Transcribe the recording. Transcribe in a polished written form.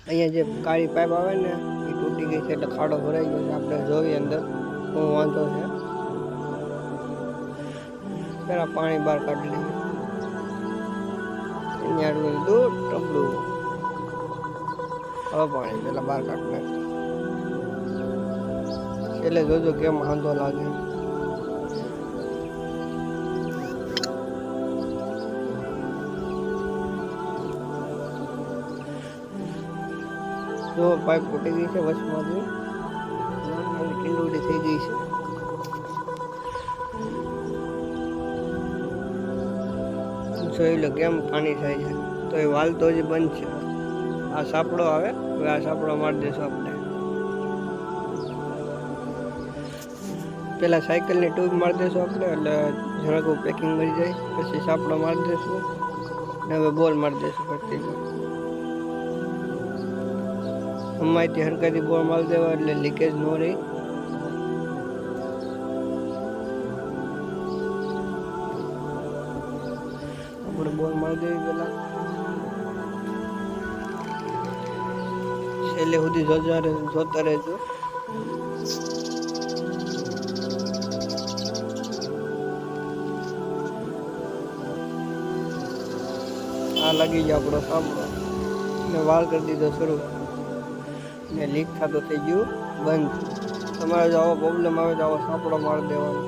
અહીંયા જે કાળી પાઇપ આવે ને એ તૂટી ગઈ છે એટલે ખાડો ભરાઈ ગયો છે. આપણે જોઈએ અંદર શું વાંધો છે. પેલા પાણી બહાર કાઢી લઈએ. અહીંયા દૂર ટબડું હવે પાણી પેલા બહાર કાઢી નાખીએ. એટલે જોજો કેમ વાંધો લાગે. જો પાઇપ તૂટી ગઈ છે વચમાંથી, ટીંડોડી થઈ ગઈ છે. જોઈ લો કેમ પાણી થાય છે. તો એ વાલ તો હજી બંધ છે. આ સાપડો આવે, હવે આ સાપડો મારી દેશો આપણે. પેલા સાયકલની ટ્યુબ મારી દેશું આપણે, એટલે જરાક પેકિંગ મળી જાય. પછી સાપડો મારી દેશું ને હવે બોલ મારી દેશું ફરતી. અમાયથી હરકાથી બોલ મારી દેવા એટલે લીકેજ ન રહી. આપણે બોલ મારી દેવી પેલા. છેલ્લે સુધી જોતા રહેજો. આ લાગી ગયો આપણો સાપડો ને વાળ કરી દીધો શરૂ ને લીક થતો થઈ ગયું બંધ. તમારે જો આવો પ્રોબ્લેમ આવે તો આવો સાપડો મારી દેવાનો.